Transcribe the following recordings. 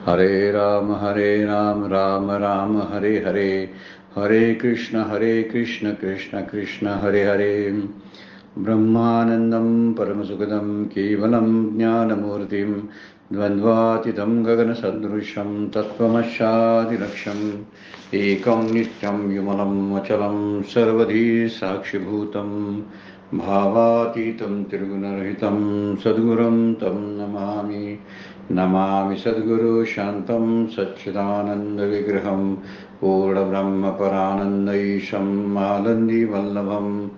हरे राम राम राम हरे हरे, हरे कृष्ण कृष्ण कृष्ण हरे हरे। ब्रह्मानन्दं परमसुखदं केवलं ज्ञानमूर्तिं द्वन्द्वातीतं गगनसदृशं तत्त्वमस्यादिलक्ष्यम् एकं नित्यं विमलं अचलं सर्वधी साक्षिभूतं भावातीतं त्रिगुणरहितं सद्गुरुं तं नमामि। नमामि सद्गुरु शान्तं सच्चिदानन्दविग्रहं पूर्णब्रह्मपरानन्दैशं आनन्दिवल्लभं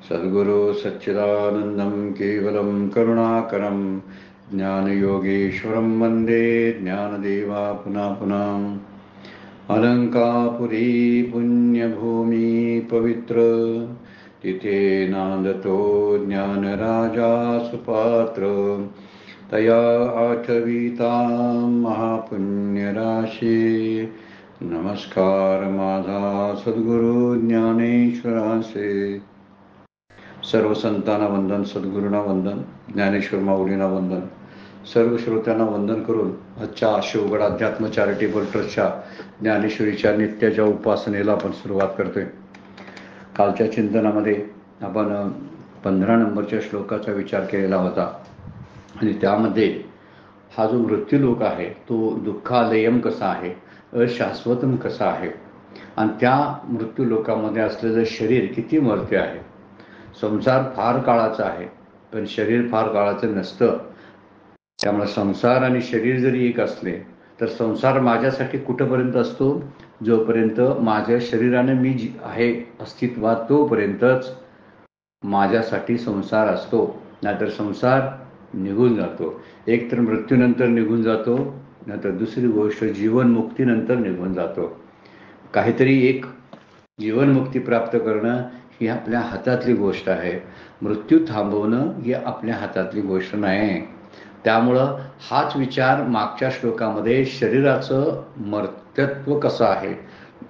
सद्गुरु सच्चिदानन्दं केवलं करुणाकरं ज्ञानयोगेश्वरं वन्दे ज्ञानदेवा पुनः पुनः। अलङ्कापुरी पुण्यभूमि पवित्र तिथे नांदतो ज्ञानराजा सुपात्र तया आठविता महापुण्यराशी। नमस्कार माझा सद्गुरु ज्ञानेश्वरासे। सर्व संतांना वंदन, सद्गुरूंना वंदन, ज्ञानेश्वर माऊलींना वंदन, सर्व श्रोत्यांना वंदन करून आजच्या शिवगड अध्यात्म चॅरिटेबल ट्रस्टच्या ज्ञानेश्वरीच्या नित्याच्या उपासनेला आपण सुरुवात करतोय। कालच्या चिंतनामध्ये आपण 15 नंबरच्या श्लोकाचा विचार केलेला होता आणि त्यामध्ये हा जो मृत्यूलोक आहे तो दुःखालयम कसा आहे, अशाश्वतम कसा आहे आणि त्या मृत्यूलोकामध्ये असलेलं शरीर किती मर्त्य आहे। संसार फार काळाचा आहे पण शरीर फार काळाचं नसतं। त्यामुळे संसार आणि शरीर जरी एक असले तर संसार माझ्यासाठी कुठपर्यंत असतो, जोपर्यंत माझ्या शरीराने मी आहे अस्तित्वात तोपर्यंतच माझ्यासाठी संसार असतो, नाहीतर संसार निघून जातो। एक तर मृत्यूनंतर निघून जातो, नंतर दुसरी गोष्ट जीवनमुक्तीनंतर निघून जातो। काहीतरी एक जीवनमुक्ती प्राप्त करणं ही आपल्या हातातली गोष्ट आहे, मृत्यू थांबवणं ही आपल्या हातातली गोष्ट नाही। त्यामुळं हाच विचार मागच्या श्लोकामध्ये शरीराचं मर्त्यत्व कसं आहे,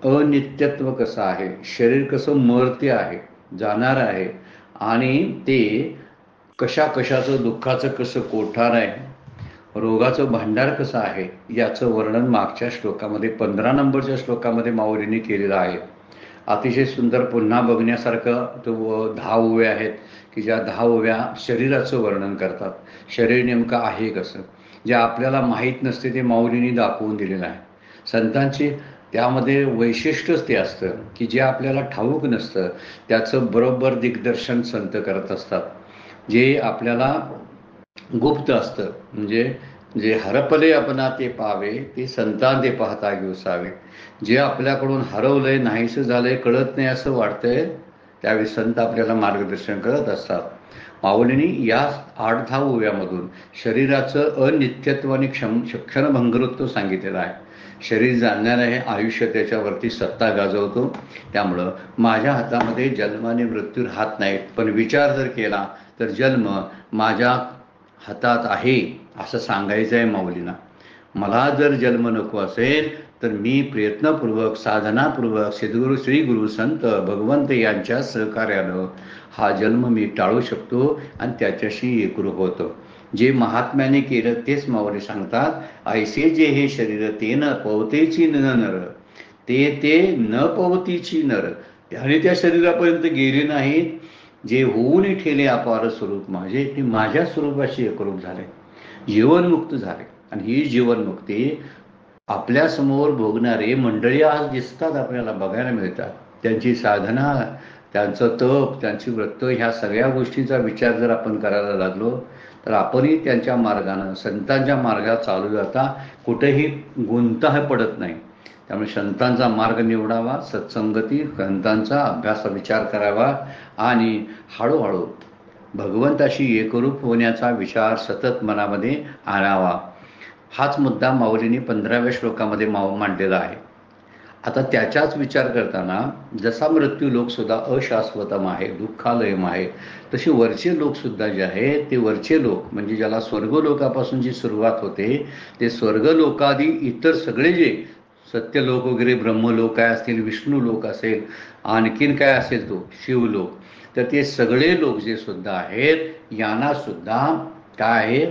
अनित्यत्व कसं आहे, शरीर कसं मर्त्य आहे, जाणार आहे आणि ते कशा कशाचं दुःखाचं कसं कोठार आहे, रोगाचं भांडार कसं आहे याचं वर्णन मागच्या श्लोकामध्ये 15 नंबरच्या श्लोकामध्ये माऊलींनी केलेलं आहे। अतिशय सुंदर, पुन्हा बघण्यासारखं तो 10 ओव्या आहेत की ज्या 10 ओव्या शरीराचं वर्णन करतात। शरीर नेमकं आहे कसं, जे आपल्याला माहीत नसते ते माऊलींनी दाखवून दिलेलं आहे। संतांची त्यामध्ये वैशिष्ट्यच ते असतं की जे आपल्याला ठाऊक नसतं त्याचं बरोबर दिग्दर्शन संत करत असतात। जे आपल्याला गुप्त असतं, म्हणजे जे हरपले आपणा ते पावे, ते संतांते पाहता घेऊसावे। जे आपल्याकडून हरवलंय, नाहीसं झालंय, कळत नाही असं वाटतंय, त्यावेळी संत आपल्याला मार्गदर्शन करत असतात। माऊलींनी या 8-10 ओव्यामधून शरीराचं अनित्यत्व आणि क्षणभंगुरत्व सांगितलेलं आहे। शरीर जाणणार आहे, आयुष्य त्याच्यावरती सत्ता गाजवतो। त्यामुळं माझ्या हातामध्ये जन्म आणि मृत्यू राहत नाहीत, पण विचार जर केला तर जन्म माझ्या हातात आहे असं सांगायचं आहे माऊलींना। मला जर जन्म नको असेल तर मी प्रयत्नपूर्वक, साधनापूर्वक सद्गुरू, श्री गुरु, संत, भगवंत यांच्या सहकार्यानं हा जन्म मी टाळू शकतो आणि त्याच्याशी एकरूप होतो। जे महात्म्याने केलं तेच माऊली सांगतात, ऐसे जे हे शरीर ते न पवतेची न नर, ते न पवतीची नर, आणि त्या शरीरापर्यंत गेले नाहीत जे होऊन ठेले अपार स्वरूप माझे, ते माझ्या स्वरूपाशी एकरूप झाले, जीवनमुक्त झाले। आणि ही जीवनमुक्ती आपल्या समोर भोगणारे मंडळी आज दिसतात, आपल्याला बघायला मिळतात। त्यांची साधना, त्यांचं तप, त्यांची व्रत, ह्या सगळ्या गोष्टींचा विचार जर आपण करायला लागलो तर आपणही त्यांच्या मार्गानं, संतांच्या मार्गात चालू जाता कुठेही गुंता पडत नाही। त्यामुळे संतांचा मार्ग निवडावा, सत्संगती, संतांचा अभ्यास, विचार करावा आणि हळूहळू भगवंताशी एकरूप होण्याचा विचार सतत मनामध्ये आणावा। हाच मुद्दा माऊलींनी 15व्या श्लोकामध्ये मांडलेला आहे। आता त्याचाच विचार करताना जसा मृत्यू लोक सुद्धा अशाश्वतम आहे, दुःखालयम आहे, तसे वरचे लोक सुद्धा जे आहेत ते वरचे लोक, म्हणजे ज्याला स्वर्गलोकापासून जी सुरुवात होते ते स्वर्गलोकादी इतर सगळे जे सत्यलोक वगैरे, ब्रह्मलोक काय असतील, विष्णू लोक असेल, आणखीन काय असेल तो शिवलोक, तर ते सगळे लोक जे सुद्धा आहेत यांना सुद्धा काय आहे,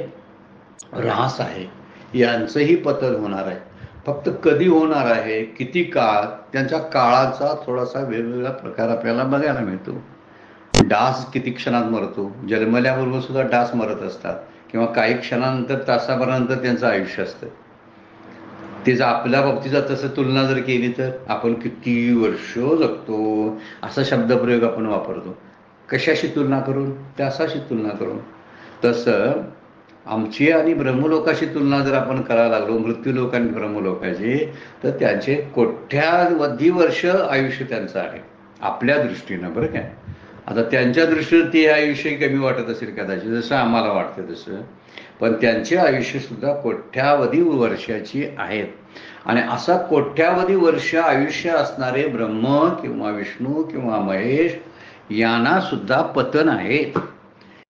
ऱ्हास आहे। यांचंही पतन होणार आहे. फक्त कधी होणार आहे, किती काळ, त्यांच्या काळाचा थोडासा वेगवेगळा प्रकार आपल्याला बघायला मिळतो. डास किती क्षणात मरतो, जन्मल्याबरोबर सुद्धा डास मरत असतात, किंवा काही क्षणानंतर तासाभरानंतर त्यांचं आयुष्य असतं. तिचं आपल्या बाबतीचा तसं तुलना जर केली तर आपण किती वर्ष जगतो असा शब्दप्रयोग आपण वापरतो. कशाशी तुलना करून? त्यासाशी तुलना करून. तसं आमची आणि ब्रह्मलोकाशी तुलना जर आपण करायला लागलो, मृत्यूलोक आणि ब्रह्मलोकाची, तर त्यांचे कोट्यावधी वर्ष आयुष्य त्यांचं आहे आपल्या दृष्टीनं, बरं काय. आता त्यांच्या दृष्टीनं ते आयुष्य कमी वाटत असेल कदाचित, जसं आम्हाला वाटतं तसं, पण त्यांचे आयुष्य सुद्धा कोट्यावधी वर्षाची आहेत. आणि असा कोट्यावधी वर्ष आयुष्य असणारे ब्रह्म किंवा विष्णू किंवा महेश यांना सुद्धा पतन आहे.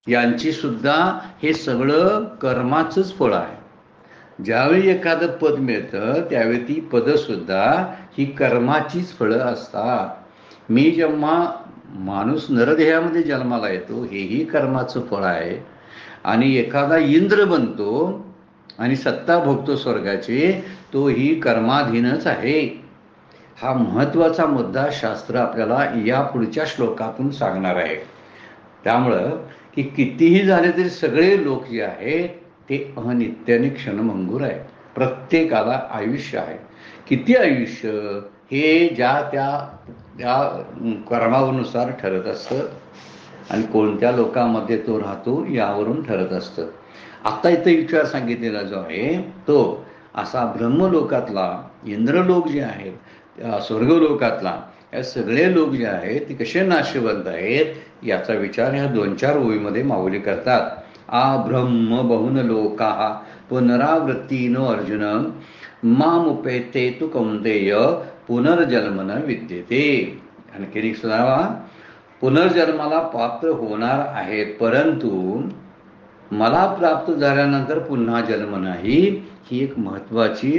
यांची सुद्धा हे सगळं कर्माचंच फळ आहे. ज्यावेळी एखादं पद मिळतं त्यावेळी ती पद सुद्धा ही कर्माचीच फळं असतात. मी जेव्हा माणूस नरदेहामध्ये जन्माला येतो हेही कर्माचं फळ आहे. आणि एखादा इंद्र बनतो आणि सत्ता भोगतो स्वर्गाची, तोही कर्माधीनच आहे. हा महत्वाचा मुद्दा शास्त्र आपल्याला या पुढच्या श्लोकातून सांगणार आहे. त्यामुळं की कितीही झाले तरी सगळे लोक जे आहेत ते अनित्य आणि क्षणभंगूर आहे. प्रत्येकाला आयुष्य आहे. किती आयुष्य हे ज्या त्या कर्मानुसार ठरत असतं आणि कोणत्या लोकांमध्ये तो राहतो यावरून ठरत असतं. आता इथं विचार सांगितलेला जो आहे तो असा ब्रह्मलोकातला, इंद्रलोक जे आहेत, त्या स्वर्गलोकातला, या सगळे लोक जे आहेत ते कसे नाशवंत आहेत याचा विचार ह्या 2-4 ओळीमध्ये माऊली करतात. आ ब्रह्म बहुन लोका पुनरावृत्तीनो अर्जुन मामुपेते तु कौंतेय पुनर्जन्म न विद्यते. आणखी एक सुनावा, पुनर्जन्माला प्राप्त होणार आहेत परंतु मला प्राप्त झाल्यानंतर पुन्हा जन्म नाही. ही एक महत्वाची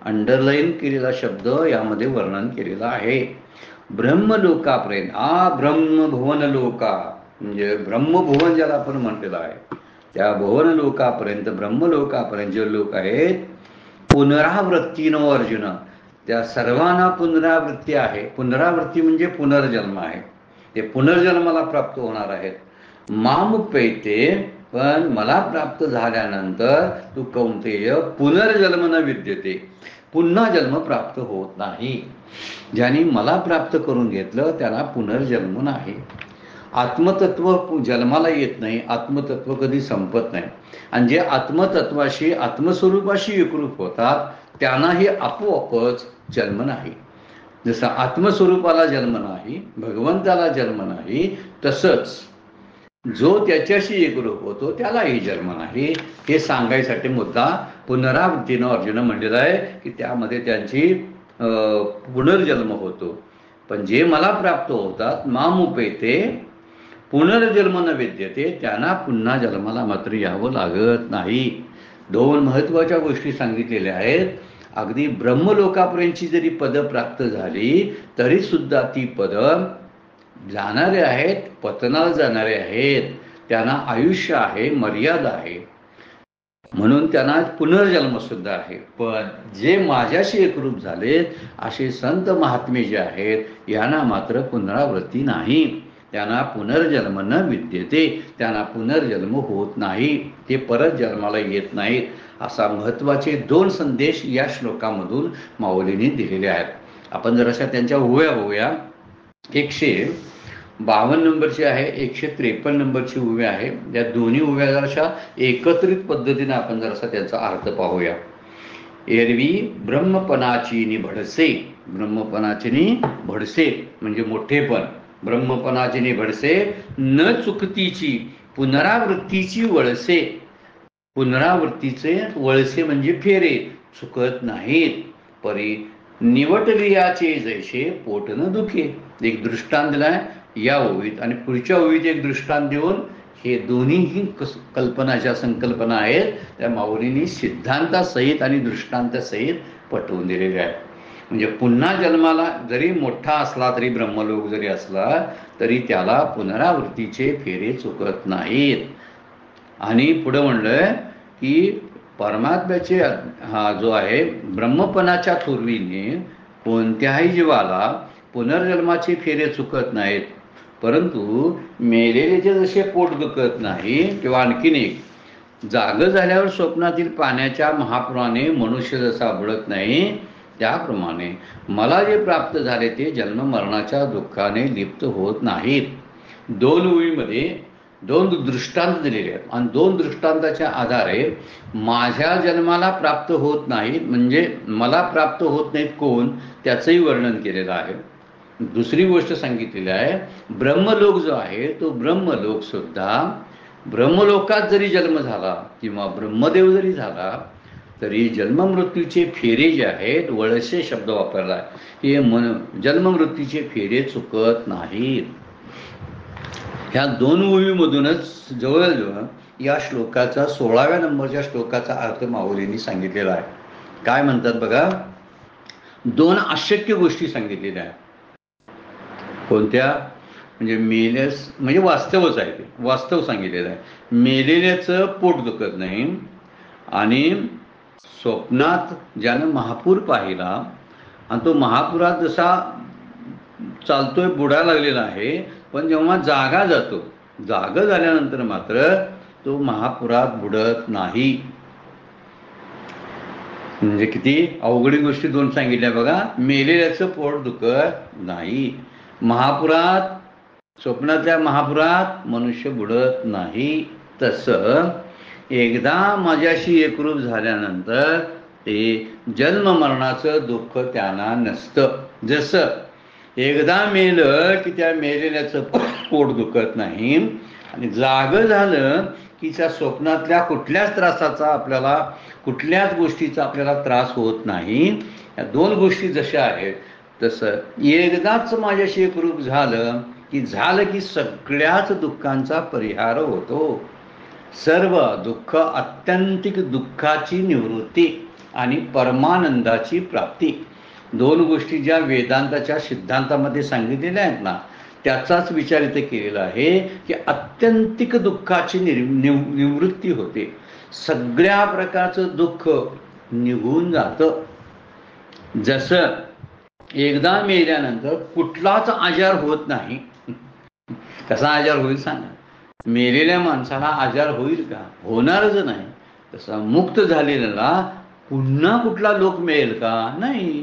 अंडरलाईन केलेला शब्द यामध्ये वर्णन केलेला आहे. ब्रह्मलोकापर्यंत, आ ब्रह्मभुवन लोका, म्हणजे ब्रह्मभुवन ज्याला आपण म्हटलेलं आहे त्या भुवन लोकापर्यंत, ब्रह्मलोकापर्यंत जे लोक आहेत, पुनरावृत्तीनो अर्जुन, त्या सर्वांना पुनरावृत्ती आहे. पुनरावृत्ती म्हणजे पुनर्जन्म आहे. ते पुनर्जन्माला प्राप्त होणार आहेत. मामुपैते, पण मला प्राप्त झाल्यानंतर तू कौंतेय पुनर्जन्म न विद्यते, पुन्हा जन्म प्राप्त होत नाही. ज्यांनी मला प्राप्त करून घेतलं त्याला पुनर्जन्म नाही. आत्मतत्व जन्माला येत नाही. आत्मतत्व कधी संपत नाही. आणि जे आत्मतत्वाशी, आत्मस्वरूपाशी एकरूप होतात त्यांनाही आपोआपच जन्म नाही. जसं आत्मस्वरूपाला जन्म नाही, भगवंताला जन्म नाही, तसंच जो त्याच्याशी एकरूप होतो त्यालाही जन्म नाही. हे सांगायसाठी मुद्दा पुनरावृत्तीनं अर्जुन म्हणलेला आहे की त्यामध्ये त्यांची पुनर्जन्म होतो. पण जे मला प्राप्त होतात, मामुपेते पुनर्जन्म न विद्यते, त्यांना पुन्हा जन्माला मात्र यावं लागत नाही. 2 महत्वाच्या गोष्टी सांगितलेल्या आहेत. अगदी ब्रह्मलोकापर्यंतची जरी पद प्राप्त झाली तरी सुद्धा ती पद जाणारे आहेत, पतनाला जाणारे आहेत. त्यांना आयुष्य आहे, मर्यादा आहे, म्हणून त्यांना पुनर्जन्म सुद्धा आहे. पण जे माझ्याशी एकरूप झालेत असे संत महात्मे जे आहेत यांना मात्र पुनरावृत्ती नाही. त्यांना पुनर्जन्म न विद्यते, त्यांना पुनर्जन्म होत नाही, ते परत जन्माला येत नाहीत. असा महत्वाचे 2 संदेश या श्लोकामधून माऊलींनी दिलेले आहेत. आपण जराशा त्यांच्या ओव्या बघूया. 152 नंबरची आहे, 153 नंबरची ओव्या आहे. या दोन्ही ओव्या जराशा एकत्रित पद्धतीने आपण जरासा त्यांचा अर्थ पाहूया. एरवी ब्रह्मपणाची निभडसे, ब्रह्मपणाची निभडसे म्हणजे मोठेपण, ब्रह्मपणाची निभडसे न चुकतीची पुनरावृत्तीची वळसे, पुनरावृत्तीचे वळसे म्हणजे फेरे चुकत नाहीत. परी निवटलियाचे जैसे पोट न दुखे. एक दृष्टांत दिलाय या ओवीत आणि पुढच्या ओवीत एक दृष्टांत देऊन हे दोन्हीही कल्पनाच्या संकल्पना आहेत त्या माऊलींनी सिद्धांतासहित आणि दृष्टांतासहित पटवून दिलेल्या आहेत. म्हणजे पुन्हा जन्माला जरी मोठा असला तरी, ब्रह्मलोक जरी असला तरी त्याला पुनरावृत्तीचे फेरे चुकत नाहीत. आणि पुढे म्हणलंय की परमात्म्याचे हा जो आहे ब्रह्मपणाच्या थोरवीने कोणत्याही जीवाला पुनर्जन्माचे फेरे चुकत नाहीत. परंतु मेलेलेचे जसे पोट दुखत नाही किंवा आणखीन एक जागं झाल्यावर स्वप्नातील पाण्याच्या महापुराने मनुष्य जसा बुडत नाही त्याप्रमाणे मला जे प्राप्त झाले ते जन्म मरणाच्या दुःखाने लिप्त होत नाहीत. 2 ओळीमध्ये 2 दृष्टांत दिलेले आहेत आणि 2 दृष्टांताच्या आधारे माझ्या जन्माला प्राप्त होत नाहीत म्हणजे मला प्राप्त होत नाहीत कोण त्याचंही वर्णन केलेलं आहे. दुसरी गोष्ट सांगितलेली आहे ब्रह्मलोक जो आहे तो ब्रह्मलोक सुद्धा ब्रह्मलोकात जरी जन्म झाला किंवा ब्रह्मदेव जरी झाला तरी जन्ममृत्यूचे फेरे जे आहेत वळसे शब्द वापरला आहे हे जन्ममृत्यूचे फेरे चुकत नाहीत. ह्या 2 ओळीमधूनच जवळजवळ या श्लोकाचा 16व्या नंबरच्या श्लोकाचा अर्थ माऊलींनी सांगितलेला आहे. काय म्हणतात बघा, 2 अशक्य गोष्टी सांगितलेल्या आहेत. कोणत्या म्हणजे मेलेस म्हणजे वास्तवच आहे ते वास्तव सांगितलेलं आहे. मेलेल्याचं पोट दुखत नाही आणि स्वप्नात ज्यानं महापूर पाहिला आणि तो महापुरात जसा चालतोय बुडायला लागलेला आहे पण जेव्हा जागा जातो जागा झाल्यानंतर मात्र तो महापुरात बुडत नाही. म्हणजे किती अवघडी गोष्टी 2 सांगितल्या बघा. मेलेल्याचं पोट दुखत नाही, महापुरात स्वप्नातल्या महापुरात मनुष्य बुडत नाही. तसं एकदा माझ्याशी एकरूप झाल्यानंतर ते जन्म मरणाचं दुःख त्यांना नसतं. जसं एकदा मेलं की त्या मेलेल्याचं पोट दुखत नाही आणि जागं झालं की त्या स्वप्नातल्या कुठल्याच त्रासाचा आपल्याला कुठल्याच गोष्टीचा आपल्याला त्रास होत नाही. या 2 गोष्टी जशा आहेत तसं एकदाच माझ्याशी एकरूप झालं की सगळ्याच दुःखांचा परिहार होतो. सर्व दुःख आत्यंतिक दुःखाची निवृत्ती आणि परमानंदाची प्राप्ती 2 गोष्टी ज्या वेदांताच्या सिद्धांतामध्ये सांगितलेल्या आहेत ना त्याचाच विचार इथे केलेला आहे की आत्यंतिक दुःखाची निवृत्ती होते. सगळ्या प्रकारचं दुःख निघून जातं. जसं एकदा मेल्यानंतर कुठलाच आजार होत नाही. कसा आजार होईल सांगा, मेलेल्या माणसाला आजार होईल का? होणारच नाही. तसा मुक्त झालेला पुन्हा कुठला लोक मिळेल का? नाही,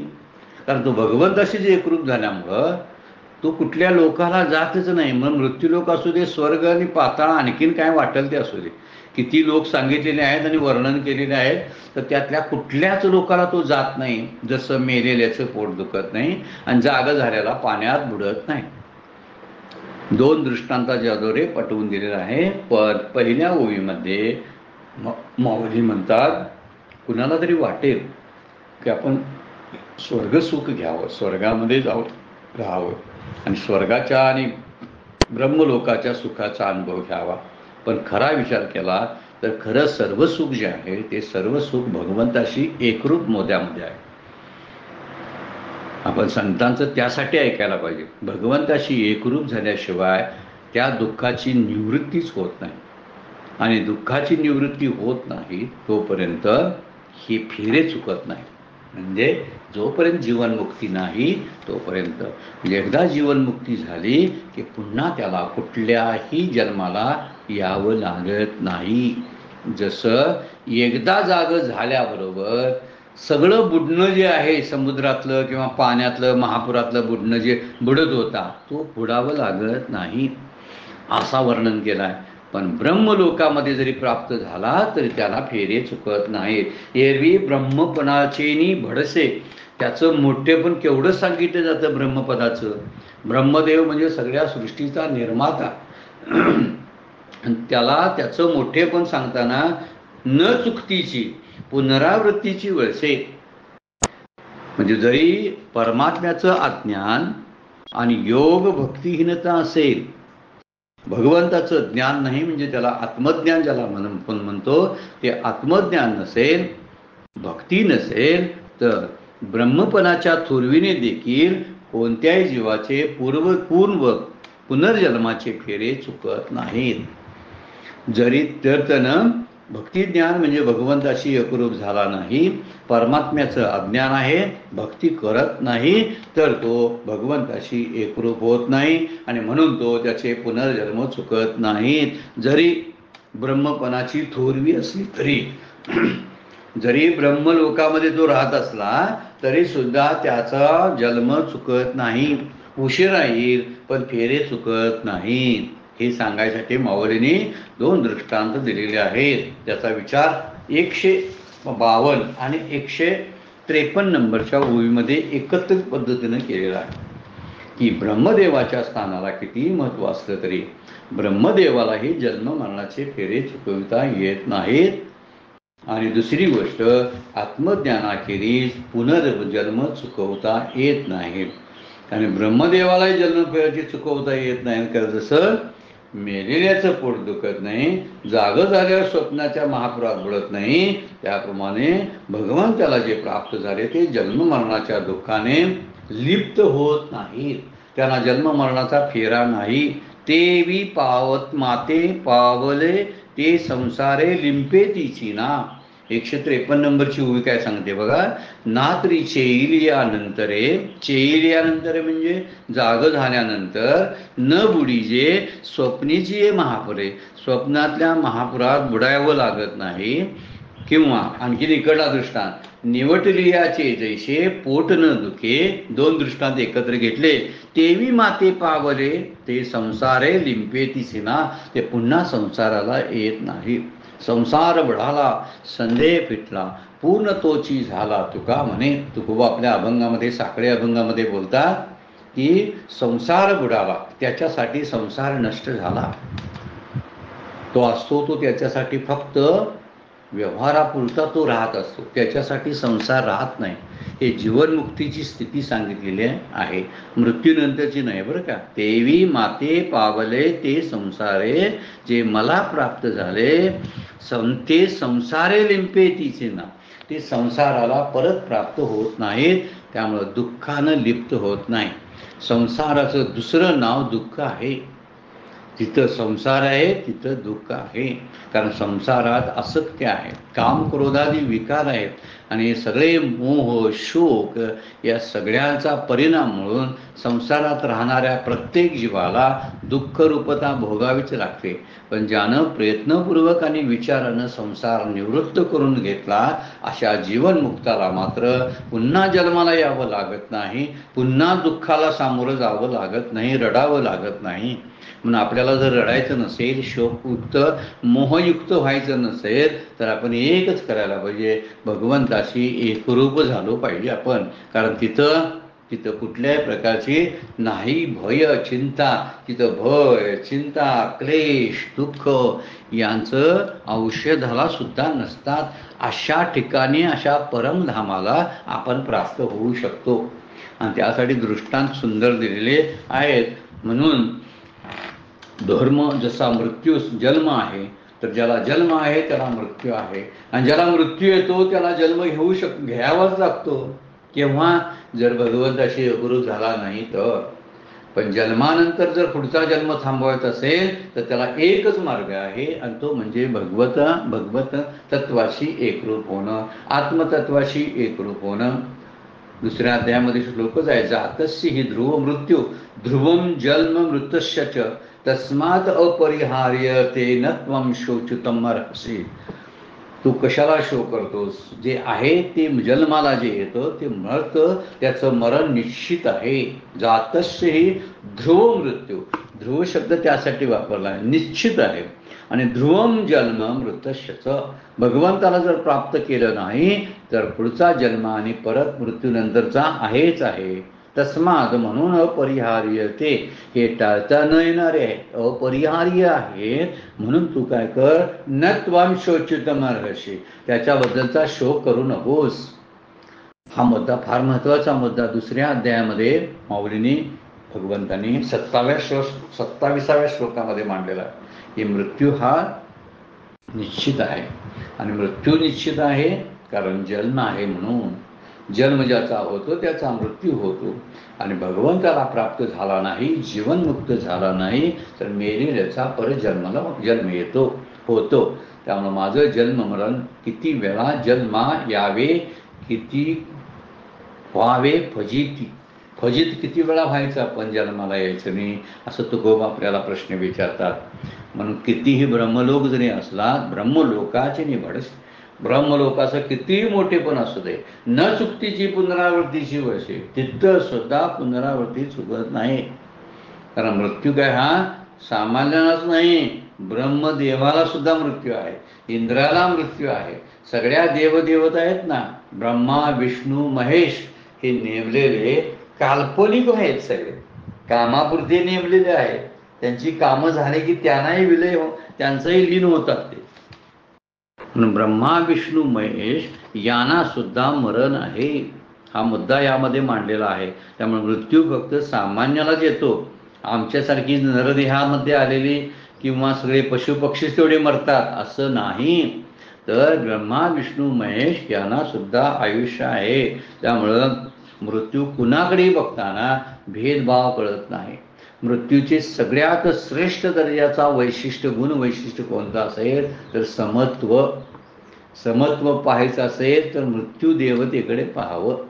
कारण तो भगवंताशी जे एकरूप झाल्यामुळं तो कुठल्या लोकाला जातच नाही. मग मृत्यूलोक असू दे, स्वर्ग आणि पाताळ आणखीन काय वाटेल ते असू दे, किती लोक सांगितलेले आहेत आणि वर्णन केलेले आहेत तर त्यातल्या कुठल्याच लोकाला तो जात नाही. जसं मेलेल्याचं पोट दुखत नाही आणि जागा झाल्याला पाण्यात बुडत नाही. 2 दृष्टांताच्या आधारे पटवून दिलेलं आहे. पण पहिल्या ओळीमध्ये माऊली म्हणतात कुणाला तरी वाटेल की आपण स्वर्ग सुख घ्यावं, स्वर्गामध्ये राहावं आणि स्वर्गाच्या आणि ब्रह्मलोकाच्या सुखाचा अनुभव घ्यावा. पण खरा विचार केला तर खरं सर्व सुख जे आहे ते सर्व सुख भगवंताशी एकरूप मोद्यामध्ये आहे. आपण संतांचं त्यासाठी ऐकायला पाहिजे. भगवंताशी एकरूप झाल्याशिवाय त्या दुःखाची निवृत्तीच होत नाही आणि दुःखाची निवृत्ती होत नाही तोपर्यंत ही फेरे चुकत नाही. म्हणजे जोपर्यंत जीवनमुक्ती नाही तोपर्यंत म्हणजे एकदा जीवनमुक्ती झाली की पुन्हा त्याला कुठल्याही जन्माला यावं लागत नाही. जसं एकदा जागं झाल्याबरोबर सगळं बुडणं जे आहे समुद्रातलं किंवा पाण्यातलं महापुरातलं बुडणं जे बुडत होता तो बुडावं लागत नाही असा वर्णन केलं आहे. पण ब्रह्मलोकामध्ये जरी प्राप्त झाला तरी त्याला फेरे चुकत नाहीत. एरवी ब्रह्मपणाचेनी भडसे त्याचं मोठेपण केवढं सांगितलं जातं ब्रह्मपदाचं. ब्रह्मदेव म्हणजे सगळ्या सृष्टीचा निर्माता. त्याला त्याचं मोठेपण सांगताना न चुकतीची पुनरावृत्तीची वळसे म्हणजे जरी परमात्म्याचं अज्ञान आणि योग भक्तिहीनता असेल, भगवंताचं ज्ञान नाही म्हणजे त्याला आत्मज्ञान ज्याला आपण म्हणतो ते आत्मज्ञान नसेल, भक्ती नसेल तर ब्रह्मपणाच्या थोरवीने देखील कोणत्याही जीवाचे पूर्ण पुनर्जन्माचे फेरे चुकत नाहीत. जरी तर त्यानं भक्ती ज्ञान म्हणजे भगवंताशी एकरूप झाला नाही, परमात्म्याचं अज्ञान आहे, भक्ती करत नाही, तर तो भगवंताशी एकरूप होत नाही आणि म्हणून तो त्याचे पुनर्जन्म चुकत नाहीत. जरी ब्रह्मपणाची थोरवी असली तरी जरी ब्रह्मलोकामध्ये तो राहत असला तरी सुद्धा त्याचा जन्म चुकत नाही. उशिरा येईल पण फेरे चुकत नाहीत. हे सांगायसाठी माऊलींनी 2 दृष्टांत दिलेले आहेत. त्याचा विचार 152 आणि 153 नंबरच्या ओळीमध्ये एकत्रित पद्धतीने केलेला आहे की ब्रह्मदेवाच्या स्थानाला किती महत्त्व असलं तरी ब्रह्मदेवालाही जन्म मरणाचे फेरे चुकविता येत नाहीत. आणि दुसरी गोष्ट, आत्मज्ञानाखेरीज पुनर्जन्म चुकवता येत नाहीत. आणि ब्रह्मदेवालाही जन्मफेराची चुकवता येत नाही. कारण जसं मेलेल्याचं पोट दुखत नाही, जागं झाल्यावर स्वप्नाच्या महापुरात बुडत नाही, त्याप्रमाणे भगवंताला जे प्राप्त झाले ते जन्म मरणाच्या दुःखाने लिप्त होत नाहीत. त्यांना जन्म मरणाचा फेरा नाही. तेवी पावत माते पावले ते संसारे लिंपे तिची ना. 153 नंबरची ओवी काय सांगते बघा. नात्री चेईलियानंतरे, चेईलियानंतर म्हणजे जाग झाल्यानंतर, न बुडीजे स्वप्नीची महापुरे, स्वप्नातल्या महापुरात बुडायवं लागत नाही. किंवा आणखी इकडला दृष्टांत, निवटलियाचे जैसे पोट न दुखे. 2 दृष्टांत एकत्र घेतले. तेवी माते पावले ते संसारे लिंपे तिचे ना. ते पुन्हा संसाराला येत नाही. संसार बढाला संदेह फिटला पूर्ण तोची झाला तुका म्हणे. तुकोबा आपल्या अभंगामध्ये, साखळे अभंगामध्ये बोलतात की संसार बुडाला, त्याच्यासाठी संसार नष्ट झाला. तो असतो तो त्याच्यासाठी फक्त व्यवहारापुरता तो राहत असतो, त्याच्यासाठी संसार राहत नाही. हे जीवनमुक्तीची स्थिती सांगितलेली आहे, मृत्यूनंतरची नाही बरं का. तेवी माते पावले ते संसारे, जे मला प्राप्त झाले ते संसारे लिंपे तिचे ना. ते संसाराला परत प्राप्त होत नाहीत, त्यामुळं दुःखानं लिप्त होत नाही. संसाराचं दुसरं नाव दुःख आहे. जिथं संसार आहे तिथं दुःख आहे. कारण संसारात असत्य आहे, काम क्रोधादी विकार आहेत आणि सगळे मोह शोक या सगळ्यांचा परिणाम म्हणून संसारात राहणाऱ्या प्रत्येक जीवाला दुःखरूपता भोगावीच लागते. पण ज्यानं प्रयत्नपूर्वक आणि विचारानं संसार निवृत्त करून घेतला अशा जीवनमुक्ताला मात्र पुन्हा जन्माला यावं लागत नाही, पुन्हा दुःखाला सामोरं जावं लागत नाही, रडावं लागत नाही. म्हणून आपल्याला जर रडायचं नसेल, शोकयुक्त मोहयुक्त व्हायचं नसेल तर आपण एकच करायला पाहिजे, भगवंताशी एकरूप झालो पाहिजे आपण. कारण तिथं कुठल्याही प्रकारची नाही भय चिंता, तिथं भय चिंता क्लेश दुःख यांचं औषधाला सुद्धा नसतात. अशा ठिकाणी अशा परमधामाला आपण प्राप्त होऊ शकतो आणि त्यासाठी दृष्टांत सुंदर दिलेले आहेत. म्हणून धर्म जसा मृत्यू जन्म आहे, तर ज्याला जन्म आहे त्याला मृत्यू आहे, आणि ज्याला मृत्यू येतो त्याला जन्म घ्यावाच लागतो. केव्हा? जर भगवंताशी एकरूप झाला नाही तर. पण जन्मानंतर जर पुढचा जन्म थांबवायचा असेल तर त्याला एकच मार्ग आहे, आणि तो म्हणजे भगवत तत्वाशी एकरूप होणं, आत्मतत्वाशी एकरूप होणं. दुसऱ्या अध्यायामध्ये श्लोकच आहे, जातस्य हि ध्रुव मृत्यू ध्रुवम जन्म मृतश्च तस्मात् अपरिहार्य ते न त्वं शोचितुम् अर्हसि. तू कशाला शोक करतोस? जे आहे ते जन्माला जे येतं ते मरतं, त्याचं मरण निश्चित आहे. जातस्य हि ध्रुव मृत्यू, ध्रुव शब्द त्यासाठी वापरला आहे, निश्चित आहे. आणि ध्रुवम जन्म मृतश्च, भगवंताला जर प्राप्त केलं नाही तर पुढचा जन्म आणि परत मृत्यूनंतरचा आहेच आहे. तस्मात म्हणून अपरिहार्य ते, हे टाळता न येणारे आहेत, अपरिहार्य आहेत. म्हणून तू काय कर, न त्वां शोचितुम् अर्हसि, त्याच्याबद्दलचा शोक करू नकोस. हा मुद्दा फार महत्वाचा मुद्दा दुसऱ्या अध्यायामध्ये माऊलींनी भगवंतांनी 27व्या श्लोकामध्ये मांडलेला आहे की मृत्यू हा निश्चित आहे. आणि मृत्यू निश्चित आहे कारण जन्म आहे. म्हणून जन्म ज्याचा होतो त्याचा मृत्यू होतो. आणि भगवंताला प्राप्त झाला नाही, जीवनमुक्त झाला नाही तर मेलेल्याचा परत जन्म येतो होतो. त्यामुळे माझं जन्म मरण किती वेळा जन्मा यावे, किती व्हावे फजिती. फजित किती वेळा व्हायचं पण जन्माला यायचं नाही, असं तुकोबा आपल्याला प्रश्न विचारतात. म्हणून कितीही ब्रह्मलोक जरी असला, ब्रह्मलोकाचे निवड, ब्रह्मलोकाचं कितीही मोठे पण असू दे, न चुकतीची पुनरावृत्तीची वर्षे, तिथं सुद्धा पुनरावृत्ती चुकत नाही. कारण मृत्यू काय हा सामान्यालाच नाही, ब्रह्मदेवाला सुद्धा मृत्यू आहे, इंद्राला मृत्यू आहे. सगळ्या देवदेवता आहेत ना, ब्रह्मा विष्णू महेश, हे नेमलेले काल्पनिक आहेत, सगळे कामापुरते नेमलेले आहेत. त्यांची कामं झाले की त्यांनाही विलय त्यांचंही लीन होतात ते. म्हणून ब्रह्मा विष्णू महेश यांना सुद्धा मरण आहे, हा मुद्दा यामध्ये मांडलेला आहे. त्यामुळे मृत्यू फक्त सामान्यालाच येतो. आमच्यासारखी नरदेहामध्ये आलेली किंवा सगळे पशुपक्षी तेवढे मरतात असं नाही, तर ब्रह्मा विष्णू महेश यांना सुद्धा आयुष्य आहे. त्यामुळं मृत्यू कुणाकडेही बघताना भेदभाव कळत नाही. मृत्यूचे सगळ्यात श्रेष्ठ दर्जाचा वैशिष्ट्य गुण वैशिष्ट्य कोणतं असेल तर समत्व. समत्व पाहायचं असेल तर मृत्यू देवतेकडे पाहावं.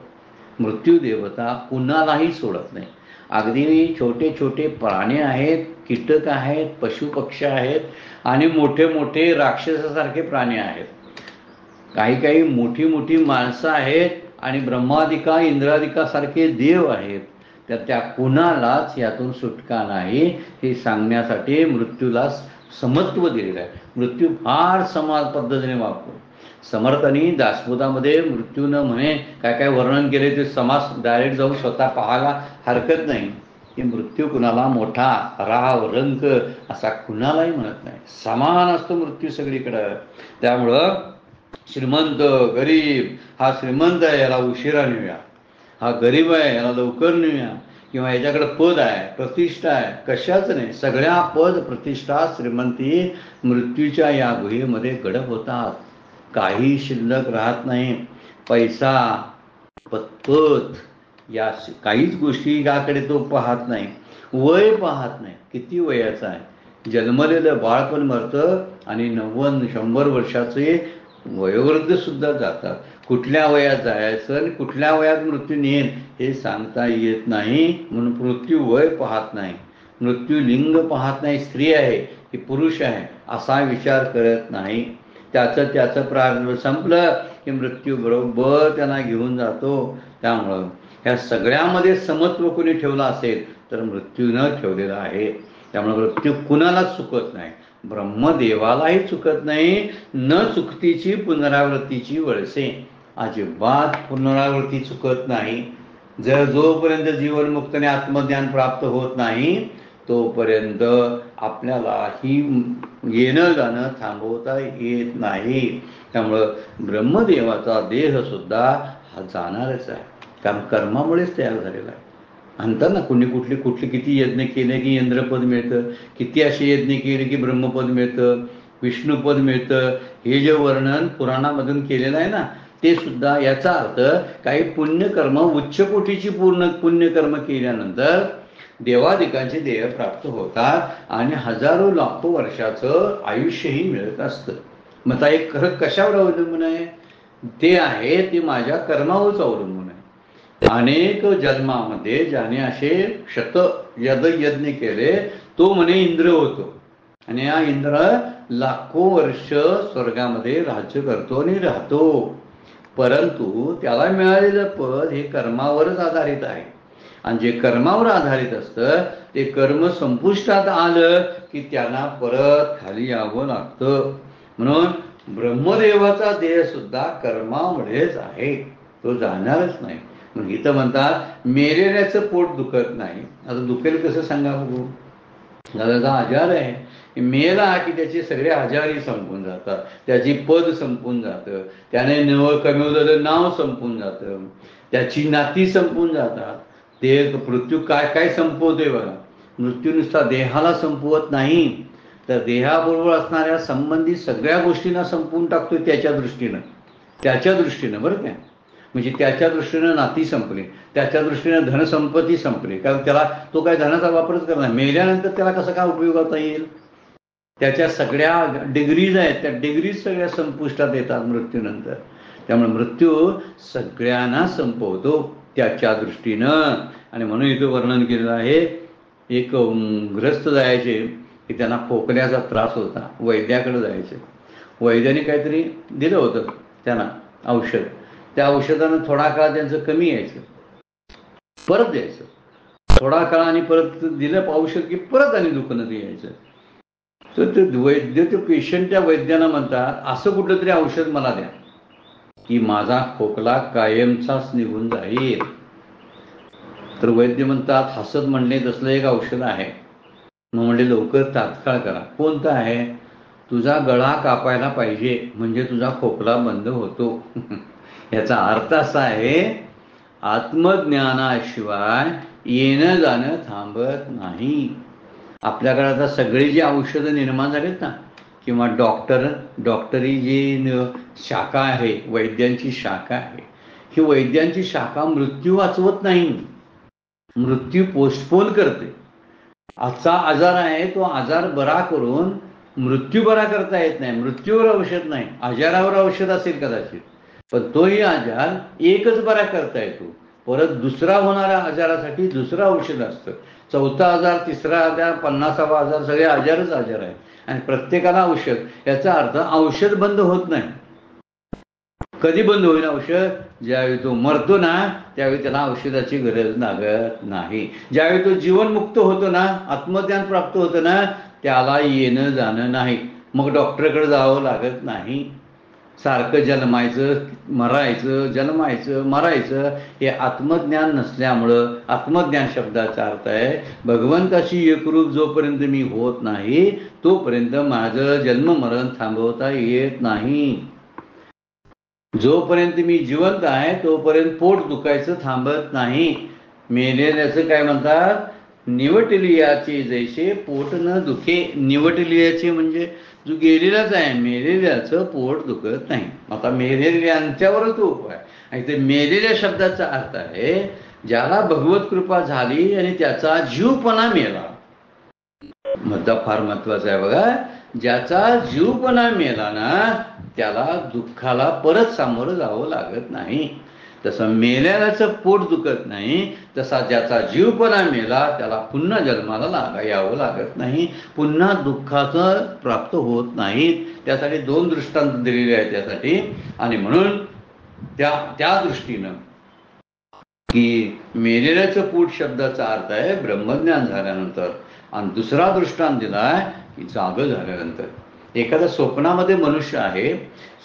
मृत्यू देवता कुणालाही सोडत नाही. अगदी छोटे छोटे प्राणी आहेत, कीटक आहेत, पशुपक्षी आहेत आणि मोठे मोठे राक्षसासारखे प्राणी आहेत. काही काही मोठी मोठी माणसं आहेत आणि ब्रह्मादिका इंद्रादिकासारखे देव आहेत. तर त्या कुणालाच यातून सुटका नाही, हे सांगण्यासाठी मृत्यूला समत्व दिलेलं आहे. मृत्यू फार समान पद्धतीने वापरू. समर्थांनी दासबोधामध्ये मृत्यू न म्हणे काय काय वर्णन केले ते समास डायरेक्ट जाऊन स्वतः पाहायला हरकत नाही, की मृत्यू कुणाला मोठा राव रंक असा कुणालाही म्हणत नाही, समान असतो मृत्यू सगळीकडं. त्यामुळं श्रीमंत गरीब, हा श्रीमंत आहे याला उशिरा नेऊया, हा गरीब आहे याला लवकर नेऊया, किंवा याच्याकडे पद आहे प्रतिष्ठा आहे, कशाच नाही. सगळ्या पद प्रतिष्ठा श्रीमंती मृत्यूच्या या गुहेमध्ये गडप होतात. काही शिल्लक राहत नाही. पैसा पद या काहीच गोष्टी याकडे तो पाहत नाही. वय पाहत नाही, किती वयाचा आहे. जन्मलेलं बाळ पण मरतं आणि 90-100 वर्षाचे वयोवृद्ध सुद्धा जातात. कुठल्या वयात जायचं आणि कुठल्या वयात मृत्यू नेईल हे सांगता येत नाही. म्हणून मृत्यू वय पाहत नाही, मृत्यू लिंग पाहत नाही, स्त्री आहे की पुरुष आहे असा विचार करत नाही. त्याचं प्रारंभ संपलं की मृत्यू बरोबर त्यांना घेऊन जातो. त्यामुळं ह्या सगळ्यामध्ये समत्व कुणी ठेवलं असेल तर मृत्यूनं ठेवलेला आहे. त्यामुळे मृत्यू कुणालाच चुकत नाही, ब्रह्मदेवालाही चुकत नाही. न चुकतीची पुनरावृत्तीची वळसे, अजिबात पुनरावृत्ती चुकत नाही. जर जोपर्यंत जीवनमुक्तने आत्मज्ञान प्राप्त होत नाही तोपर्यंत आपल्याला ही येणं जाणं थांबवता येत नाही. त्यामुळं ब्रह्मदेवाचा देह सुद्धा हा जाणारच आहे, कारण कर्मामुळेच तयार झालेला आहे. म्हणतात ना, कुठली किती यज्ञ केले की इंद्रपद मिळतं, किती असे यज्ञ केले की ब्रह्मपद मिळतं, विष्णुपद मिळतं. हे जे वर्णन पुराणामधून केलेलं आहे ना, ते सुद्धा याचा अर्थ काही पुण्यकर्म उच्च कोटीची पूर्ण पुण्यकर्म केल्यानंतर देवादिकांचे देह प्राप्त होतात आणि हजारो लाखो वर्षाचं आयुष्यही मिळत असतं. मग आता एक खरं कशावर अवलंबून आहे ते आहे, ते माझ्या कर्मावरच अवलंबून आहे. अनेक जन्मामध्ये ज्याने असे यज्ञ केले तो म्हणे इंद्र होतो आणि हा इंद्र लाखो वर्ष स्वर्गामध्ये राज्य करतो आणि राहतो. परंतु त्याला मिळालेलं पद हे कर्मावरच आधारित आहे आणि जे कर्मावर आधारित असतं ते कर्म संपुष्टात आलं की त्यांना परत खाली यावं लागतं. म्हणून ब्रह्मदेवाचा देह सुद्धा कर्मामुळेच आहे, तो जाणारच नाही. मग इथं म्हणतात मेलेल्याचं पोट दुखत नाही. आता दुखेल कसं सांगा बघू. दादाचा आजार आहे, मेला की त्याचे सगळे आजारही संपून जातात, त्याची पद संपून जातं, त्याने कमवलेलं नाव संपून जातं, त्याची नाती संपून जातात. देह मृत्यू काय काय संपवतोय बघा. मृत्यू नुसता देहाला संपवत नाही तर देहाबरोबर असणाऱ्या संबंधित सगळ्या गोष्टींना संपवून टाकतोय त्याच्या दृष्टीनं बरं काय. म्हणजे त्याच्या दृष्टीनं नाती संपली, त्याच्या दृष्टीनं धनसंपत्ती संपली, कारण त्याला तो काय धनाचा वापरच करणार. मेल्यानंतर त्याला कसं काय उपयोग होता येईल. त्याच्या सगळ्या डिग्रीज आहेत, त्या डिग्रीज सगळ्या संपुष्टात येतात मृत्यूनंतर. त्यामुळे मृत्यू सगळ्यांना संपवतो त्याच्या दृष्टीनं. आणि म्हणून इथं वर्णन केलेलं आहे, एक ग्रस्त जायचे की त्यांना खोकल्याचा त्रास होता, वैद्याकडे जायचे. वैद्याने काहीतरी दिलं होतं त्यांना औषध, त्या औषधानं थोडा काळ त्यांचं कमी यायचं, परत द्यायचं, थोडा काळ आणि परत दिलं औषध की परत आणि दुखणं यायचं. तर ते वैद्य, ते पेशंट त्या वैद्यानं म्हणतात, असं कुठलं तरी औषध मला द्या की माझा खोकला कायमचाच निघून जाईल. तर वैद्य म्हणतात, हसत म्हणले, तसलं एक औषध आहे. मग म्हणले लवकर तात्काळ करा. कोणतं आहे? तुझा गळा कापायला पाहिजे म्हणजे तुझा खोकला बंद होतो. याचा अर्थ असा आहे, आत्मज्ञानाशिवाय येणं जाणं थांबत नाही. आपल्याकडे आता सगळी जी औषधं निर्माण झालीत ना, किंवा डॉक्टरी जी शाखा आहे, वैद्यांची शाखा आहे, ही वैद्यांची शाखा मृत्यू वाचवत नाही, मृत्यू पोस्टपोन करते. आजचा आजार आहे, तो आजार बरा करून मृत्यू बरा करता येत नाही. मृत्यूवर औषध नाही, आजारावर औषध असेल कदाचित, पण तोही आजार एकच बरा करता येतो. परत दुसरा होणाऱ्या आजारासाठी दुसरं औषध असतं. चौथा आजार, तिसरा आजार, 50वा आजार, सगळे आजारच आजार आहे आणि प्रत्येकाला औषध. याचा अर्थ औषध बंद होत नाही. कधी बंद होईल औषध? ज्यावेळी तो मरतो ना, त्यावेळी त्याला औषधाची गरज लागत नाही. ज्यावेळी तो जीवनमुक्त होतो ना, आत्मज्ञान प्राप्त होतं ना, त्याला येणं जाणं नाही, मग डॉक्टरकडे जावं लागत नाही. सारखं जन्मायचं मरायचं, जन्मायचं मरायचं, हे आत्मज्ञान नसल्यामुळं. आत्मज्ञान शब्दाचा अर्थ आहे भगवंताशी एकरूप जोपर्यंत मी होत नाही तोपर्यंत माझं जन्म मरण थांबवता येत नाही. जोपर्यंत मी जिवंत आहे तोपर्यंत पोट दुखायचं थांबत नाही. मेलेल्याचं काय म्हणतात? निवटलियाचे जैसे पोट न दुखे. निवटलियाचे म्हणजे जो गेलेलाच आहे, मेलेल्याचं पोट दुखत नाही. आता मेलेल्यांच्यावरच तो उपाय. आणि ते मेलेल्या शब्दाचा अर्थ आहे ज्याला भगवत कृपा झाली आणि त्याचा जीवपणा मेला. मुद्दा फार महत्वाचा आहे बघा. ज्याचा जीवपणा मेला ना, त्याला दुःखाला परत सामोरं जावं लागत नाही. तसं मेलेल्याचं पोट दुखत नाही, तसा ज्याचा जीवपणा मेला त्याला पुन्हा जन्माला यावं लागत नाही, पुन्हा दुःखाचं प्राप्त होत नाही. त्यासाठी 2 दृष्टांत दिलेले आहेत त्यासाठी. आणि म्हणून त्या दृष्टीनं की मेलेल्याचं पोट शब्दाचा अर्थ आहे ब्रह्मज्ञान झाल्यानंतर, आणि दुसरा दृष्टांत दिलाय की जागं झाल्यानंतर. एखाद्या स्वप्नामध्ये मनुष्य आहे,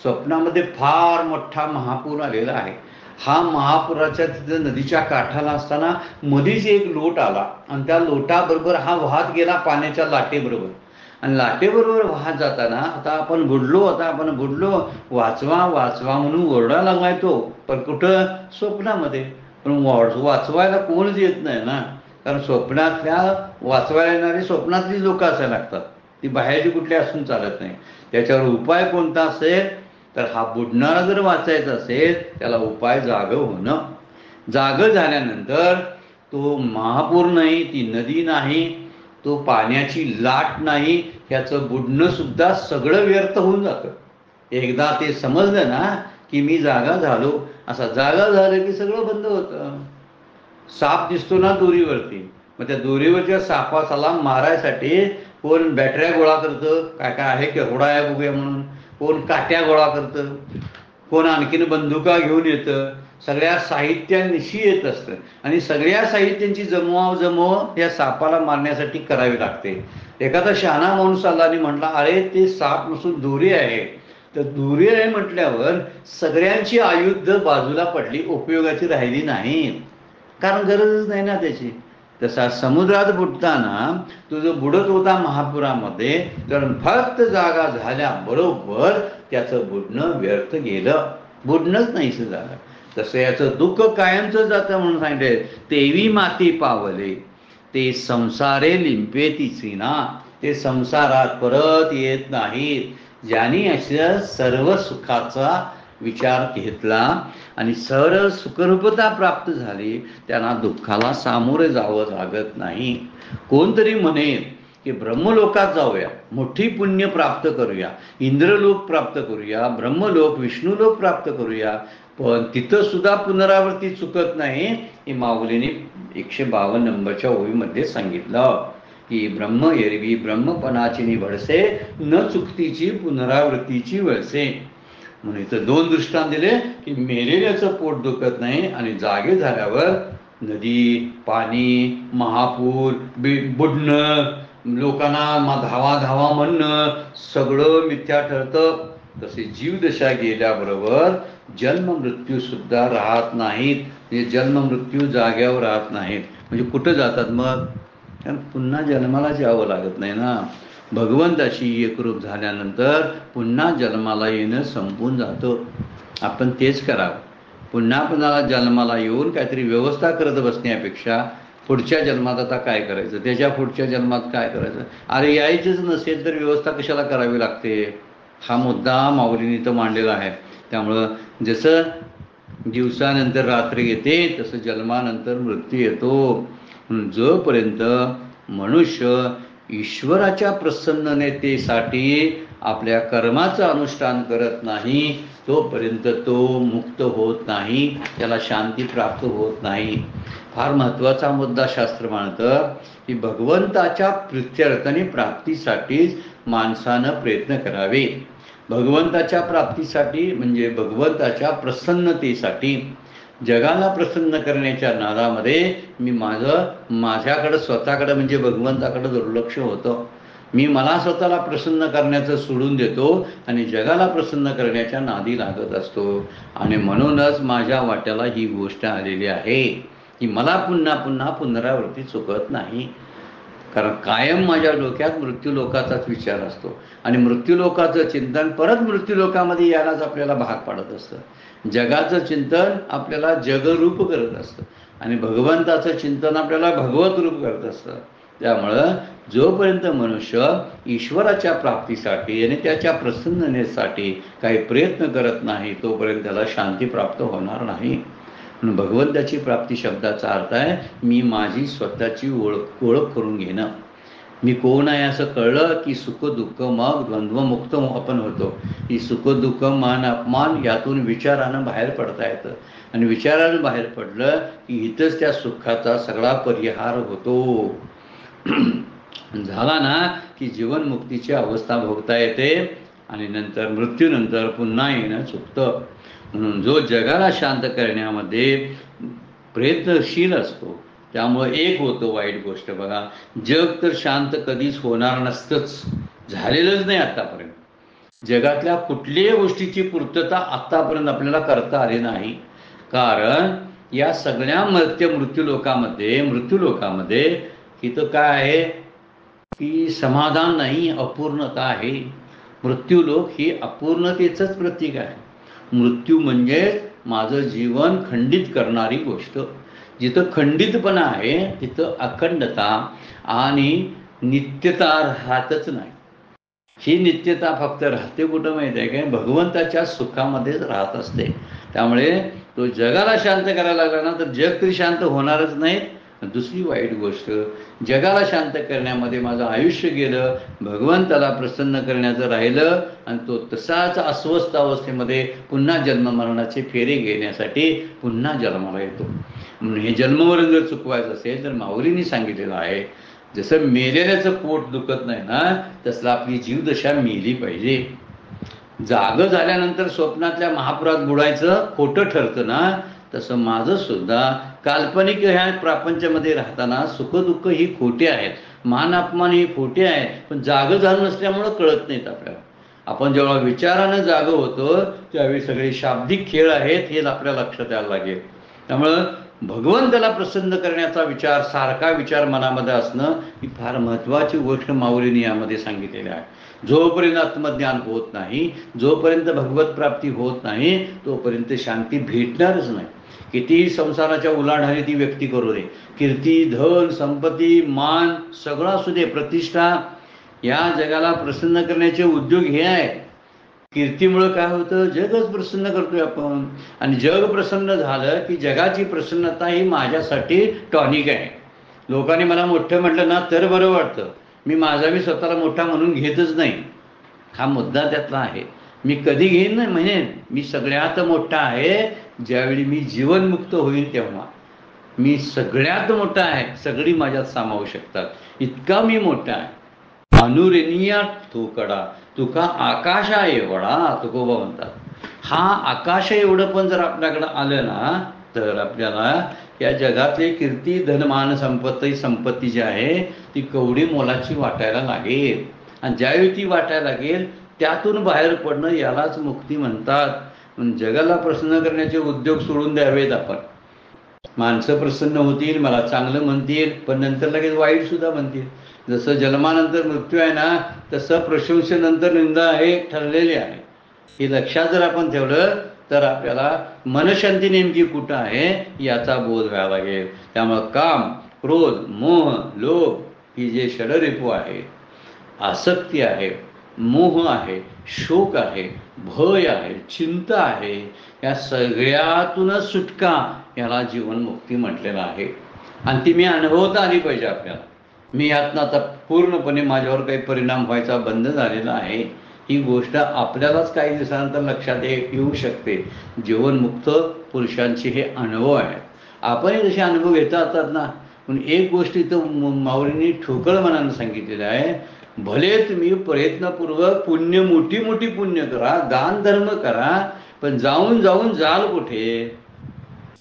स्वप्नामध्ये फार मोठा महापूर आलेला आहे. हा महापुराच्या तिथं नदीच्या काठाला असताना मधीच एक लोट आला आणि त्या लोटाबरोबर हा वाहत गेला पाण्याच्या लाटेबरोबर. आणि लाटेबरोबर वाहत जाताना आता आपण बुडलो, वाचवा वाचवा म्हणून ओरडा लागलाय तो. पण कुठं? स्वप्नामध्ये. पण वाचवायला कोणच येत नाही ना, कारण स्वप्नातल्या वाचवायला येणारी स्वप्नातली लोक असायला लागतात, ती बाहेरची कुठली असून चालत नाही. त्याच्यावर उपाय कोणता असेल तर हा बुडणारा जर वाचायचा असेल त्याला उपाय जागं होणं. जागं झाल्यानंतर तो महापूर नाही, ती नदी नाही, तो पाण्याची लाट नाही, ह्याचं बुडणं सुद्धा सगळं व्यर्थ होऊन जातं. एकदा ते समजलं ना की मी जागा झालो, असा जागा झालं की सगळं बंद होतं. साप दिसतो ना दोरीवरती, मग त्या दोरीवरच्या सापाला मारायसाठी कोण बॅटऱ्या गोळा करतं, काय काय आहे की होडाया बघूया म्हणून, कोण काट्या गोळा करतं, कोण आणखीन बंदुका घेऊन येतं. सगळ्या साहित्यानिशी येत असतं आणि सगळ्या साहित्यांची जमवाजमव या सापाला मारण्यासाठी करावी लागते. एखादा शहाणा माणूस आला आणि म्हटला, अरे ते साप नसून दोरी आहे. तर दोरी आहे म्हटल्यावर सगळ्यांची आयुध बाजूला पडली, उपयोगाची राहिली नाही, कारण गरजच नाही ना त्याची. तसा समुद्रात बुडताना तो जो बुडत होता महापुरामध्ये, तर फक्त जागा झाल्याबरोबर त्याचं बुडणं व्यर्थ गेलं, बुडणंच नाहीच झालं. तसं याचं दुःख कायमचं जातं म्हणून सांगितले. तेवी माती पावले ते संसारे लिंपे तिची ना. ते संसारात परत येत नाहीत. ज्यांनी अशा सर्व सुखाचा विचार घेतला आणि सरळ सुखरूपता प्राप्त झाली त्यांना दुःखाला सामोरे जावं लागत नाही. कोणतरी म्हणेल की ब्रह्मलोकात जाऊया, मोठी पुण्य प्राप्त करूया, इंद्रलोक प्राप्त करूया, ब्रह्मलोक विष्णुलोक प्राप्त करूया, पण तिथं सुद्धा पुनरावृत्ती चुकत नाही. हे माऊलीने 152 नंबरच्या ओळीमध्ये सांगितलं की ब्रह्म एरवी ब्रह्मपणाची निवडसे, न चुकतीची पुनरावृत्तीची वळसे. म्हणून इथं 2 दृष्टांत दिले की मेलेल्याचं पोट दुखत नाही आणि जागे झाल्यावर नदी, पाणी, महापूर, बुडणं, लोकांना धावा धावा म्हणणं सगळं मिथ्या ठरतं. तसे जीवदशा गेल्याबरोबर जन्म मृत्यू सुद्धा राहत नाहीत. म्हणजे जन्म मृत्यू जाग्यावर राहत नाहीत. म्हणजे कुठं जातात मग? कारण पुन्हा जन्माला यावं लागत नाही ना. भगवंताशी एकरूप झाल्यानंतर पुन्हा जन्माला येणं संपून जातं. आपण तेच करावं. पुन्हा जन्माला येऊन काहीतरी व्यवस्था करत बसण्यापेक्षा पुढच्या जन्मात आता काय करायचं, त्याच्या पुढच्या जन्मात काय करायचं. अरे यायचंच नसेल तर व्यवस्था कशाला करावी लागते? हा मुद्दा माऊलींनी तर मांडलेला आहे. त्यामुळं जसं दिवसानंतर रात्री येते तसं जन्मानंतर मृत्यू येतो. जोपर्यंत मनुष्य ईश्वराच्या प्रसन्नतेसाठी आपल्या कर्माचं अनुष्ठान करत नाही तोपर्यंत तो मुक्त होत नाही, त्याला शांती प्राप्त होत नाही. फार महत्त्वाचा मुद्दा शास्त्र मानतं की भगवंताच्या प्रीत्यर्थ आणि प्राप्तीसाठीच माणसानं प्रयत्न करावे. भगवंताच्या प्राप्तीसाठी म्हणजे भगवंताच्या प्रसन्नतेसाठी. जगाला प्रसन्न करण्याच्या नादामध्ये मी माझ्याकडं स्वतःकडं म्हणजे भगवंताकडं दुर्लक्ष होतं. मी मला स्वतःला प्रसन्न करण्याचं सोडून देतो आणि जगाला प्रसन्न करण्याच्या नादी लागत असतो. आणि म्हणूनच माझ्या वाट्याला ही गोष्ट आलेली आहे की मला पुन्हा पुन्हा पुनरावृत्ती चुकत नाही. कारण कायम माझ्या डोक्यात मृत्यूलोकाचाच विचार असतो आणि मृत्यूलोकाचं चिंतन परत मृत्यूलोकामध्ये यायलाच आपल्याला भाग पाडत असतं. जगाचं चिंतन आपल्याला जगरूप करत असतं आणि भगवंताचं चिंतन आपल्याला भगवत रूप करत असतं. त्यामुळं जोपर्यंत मनुष्य ईश्वराच्या प्राप्तीसाठी आणि त्याच्या प्रसन्नतेसाठी काही प्रयत्न करत नाही तोपर्यंत त्याला शांती प्राप्त होणार नाही. म्हणून भगवंताची प्राप्ती शब्दाचा अर्थ आहे मी माझी स्वतःची ओळख करून घेणं. मी कोण आहे असं कळलं की सुख दुःख मग द्वंद्वमुक्त आपण होतो. ही सुख दुःख मान अपमान यातून विचारानं बाहेर पडता येतं आणि विचारानं बाहेर पडलं की इथंच त्या सुखाचा सगळा परिहार होतो. झाला ना की जीवनमुक्तीची अवस्था भोगता येते आणि नंतर मृत्यूनंतर पुन्हा येणं चुकतं. म्हणून जो जगाला शांत करण्यामध्ये प्रयत्नशील असतो त्यामुळे एक होतं वाईट गोष्ट बघा, जग तर शांत कधीच होणार नसतंच, झालेलंच नाही आतापर्यंत. जगातल्या कुठल्याही गोष्टीची पूर्तता आतापर्यंत आपल्याला करता आली नाही. कारण या सगळ्या मृत्यूलोकामध्ये इथं काय आहे की समाधान नाही, अपूर्णता आहे. मृत्यूलोक ही अपूर्णतेचंच प्रतीक आहे. मृत्यू म्हणजे माझं जीवन खंडित करणारी गोष्ट. जिथं खंडितपणा आहे तिथं अखंडता आणि नित्यता राहतच नाही. ही नित्यता फक्त राहते कुठं माहिती आहे काय? भगवंताच्या सुखामध्येच राहत असते. त्यामुळे तो जगाला शांत करायला लागला ना तर जग तरी शांत होणारच नाही. दुसरी वाईट गोष्ट, जगाला शांत करण्यामध्ये माझं आयुष्य गेलं, भगवंताला प्रसन्न करण्याचं राहिलं आणि तो तसाच अस्वस्थ अवस्थेमध्ये पुन्हा जन्ममरणाचे फेरे घेण्यासाठी पुन्हा जन्माला येतो. म्हणून हे जन्ममरण जर चुकवायचं असेल तर माऊलींनी सांगितलेलं आहे जसं मेलेल्याचं पोट दुखत नाही ना तसं आपली जीवदशा मेली पाहिजे. जागं झाल्यानंतर स्वप्नातल्या महापुरात बुडायचं खोटं ठरतं ना तसं माझं सुद्धा काल्पनिक ह्या प्रपंचामध्ये राहताना सुखदुःख ही खोटे आहेत, मान अपमान ही खोटे आहेत, पण जागं झालं नसल्यामुळं कळत नाहीत आपल्याला. आपण जेव्हा विचारानं जागं होतो त्यावेळी सगळे शाब्दिक खेळ आहेत हे आपल्या लक्षात यायला लागेल. त्यामुळं भगवंताला प्रसन्न करण्याचा विचार, सारखा विचार मनामध्ये असणं ही फार महत्त्वाची गोष्ट माऊलींनी यामध्ये सांगितलेली आहे. जोपर्यंत आत्मज्ञान होत नाही, जोपर्यंत भगवत प्राप्ती होत नाही तोपर्यंत शांती भेटणारच नाही. कितीही संसाराच्या उलाढाली ती व्यक्ती करू दे, कीर्ती, धन, संपत्ती, मान सगळं असू दे, प्रतिष्ठा, या जगाला प्रसन्न करण्याचे उद्योग हे आहेत. कीर्तीमुळं काय होतं, जगच प्रसन्न करतोय आपण आणि जग प्रसन्न झालं की जगाची प्रसन्नता ही माझ्यासाठी टॉनिक आहे. लोकांनी मला मोठं म्हटलं ना तर बरं वाटतं, मी स्वतःला मोठा म्हणून घेतच नाही. हा मुद्दा त्यातला आहे. मी कधी घेईन नाही म्हणेन मी सगळ्यात मोठा आहे ज्यावेळी मी जीवनमुक्त होईल तेव्हा. मी सगळ्यात मोठा आहे, सगळी माझ्यात सामावू शकतात, इतका मी मोठा आहे. अनुरेनिया थोकडा तुका आकाश आहे वडा, तुकोबा म्हणतात. हा आकाश एवढं पण जर आपल्याकडं आलं ना तर आपल्याला या जगातले कीर्ती धनमान संपत्ती जी आहे ती कवडी मोलाची वाटायला लागेल. आणि ज्यावेळी ती वाटायला लागेल त्यातून बाहेर पडणं यालाच मुक्ती म्हणतात. जगाला प्रसन्न करण्याचे उद्योग सोडून द्यावेत आपण. माणसं प्रसन्न होतील, मला चांगलं म्हणतील, पण नंतर लगेच वाईट सुद्धा म्हणतील. जसं जन्मानंतर मृत्यू आहे ना तसं प्रशंसेनंतर निंदा आहे ठरलेली आहे. हे लक्षात जर आपण ठेवलं तर आपल्याला मनशांती नेमकी कुठं आहे याचा बोध व्हायला लागेल. त्यामुळं काम, क्रोध, मोह, लोभ ही जे षडरिपू आहे, आसक्ती आहे, मोह आहे, शोक आहे, भय आहे, चिंता आहे, या सगळ्यातूनच सुटका याला जीवनमुक्ती म्हटलेलं आहे. आणि ती मी अनुभवता आली पाहिजे आपल्याला. मी यातनं आता पूर्णपणे माझ्यावर काही परिणाम व्हायचा बंद झालेला आहे ही गोष्ट आपल्यालाच काही दिवसानंतर लक्षात येऊ शकते. जीवनमुक्त पुरुषांचे हे अनुभव आहेत. आपणही जसे अनुभव घेता येतात ना. पण एक गोष्ट इथं माऊलींनी ठोकळ मनानं सांगितलेलं आहे, भले तुम्ही प्रयत्नपूर्वक मोठी मोठी पुण्य करा, दान धर्म करा, पण जाऊन जाल कुठे?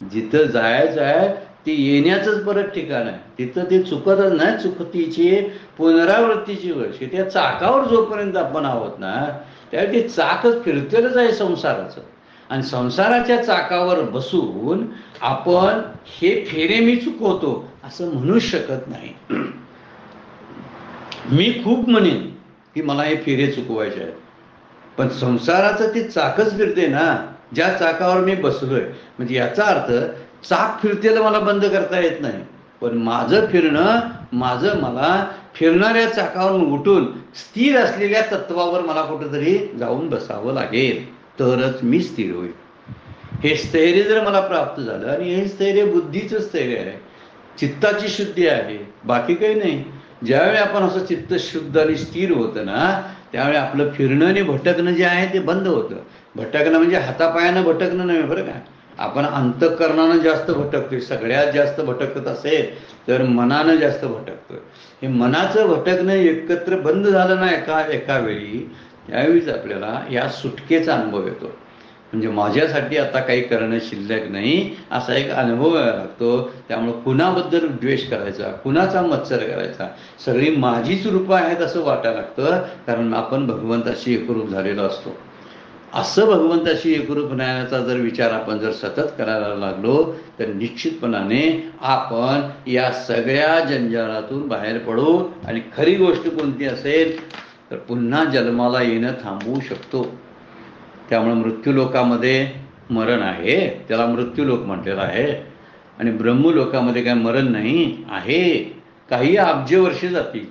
जिथं जायचं आहे ते येण्याचंच परत ठिकाण आहे. तिथं ते चुकतच नाही. चुकतीची पुनरावृत्तीची वर्षी त्या चाकावर जोपर्यंत आपण आहोत ना त्यावेळी ते चाकच फिरतेलंच आहे संसाराचं. आणि संसाराच्या चाकावर बसून आपण हे फेरे मी चुकवतो असं म्हणूच शकत नाही. मी खूप म्हणेन की मला हे फेरे चुकवायचे आहेत, पण संसाराचं ते चाकच फिरते ना ज्या चाकावर मी बसलोय. म्हणजे याचा अर्थ चाक फिरतेलं मला बंद करता येत नाही, पण माझं फिरणं मला फिरणाऱ्या चाकावरून उठून स्थिर असलेल्या तत्वावर मला कुठंतरी जाऊन बसावं लागेल, तरच मी स्थिर होईल. हे स्थैर्य जर मला प्राप्त झालं, आणि हे स्थैर्य बुद्धीचं स्थैर्य आहे, चित्ताची शुद्धी आहे, बाकी काही नाही. ज्यावेळी आपण असं चित्त शुद्ध आणि स्थिर होतं ना त्यावेळी आपलं फिरणं आणि भटकणं जे आहे ते बंद होतं. भटकणं म्हणजे हातापायानं भटकणं नाही बरं का. आपण अंतःकरणानं जास्त भटकतोय. सगळ्यात जास्त भटकत असेल तर मनानं जास्त भटकतोय. हे मनाचं भटकणं एकत्र बंद झालं ना एका वेळी, त्यावेळीच आपल्याला या सुटकेचा अनुभव येतो. म्हणजे माझ्यासाठी आता काही करणं शिल्लक नाही असा एक अनुभव यायला लागतो. त्यामुळं कुणाबद्दल द्वेष करायचा, कुणाचा मत्सर करायचा, सगळी माझीच रूपं आहेत असं वाटायला लागतं. कारण आपण भगवंताशी एकरूप झालेलो असतो. असं भगवंताशी एकरूप राहण्याचा जर विचार आपण जर सतत करायला लागलो तर निश्चितपणाने आपण या सगळ्या जंजाळातून बाहेर पडू. आणि खरी गोष्ट कोणती असेल तर पुन्हा जन्माला येणं थांबवू शकतो. त्यामुळे मृत्यूलोकामध्ये मरण आहे, त्याला मृत्यूलोक म्हटलेलं आहे. आणि ब्रह्मलोकामध्ये काय मरण नाही आहे. काही अब्ज वर्ष जातील,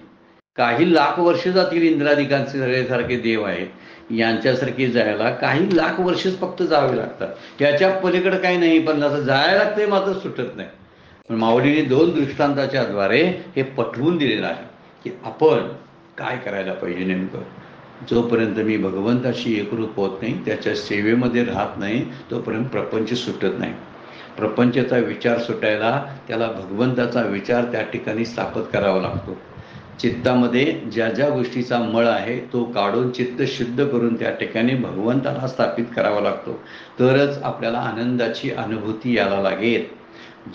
काही लाख वर्ष जातील. इंद्रादिकांचे सारखे देव आहेत, यांच्यासारखे जायला काही लाख वर्षच फक्त जावे लागतात. याच्या पलीकडे काही नाही, पण असं जायला लागतंय मात्र सुटत नाही. पण माऊलीने 2 दृष्टांताच्या द्वारे हे पटवून दिलेलं आहे की आपण काय करायला पाहिजे. नेमकं जोपर्यंत मी भगवंताशी एकरूप होत नाही, त्याच्या सेवेमध्ये राहत नाही, तोपर्यंत प्रपंच सुटत नाही. प्रपंचाचा विचार सुटायला त्याला भगवंताचा विचार त्या ठिकाणी स्थापित करावा लागतो. चित्तामध्ये ज्या ज्या गोष्टीचा मळ आहे तो काढून चित्त शुद्ध करून त्या ठिकाणी भगवंताला स्थापित करावा लागतो. तरच आपल्याला आनंदाची अनुभूती यायला लागेल.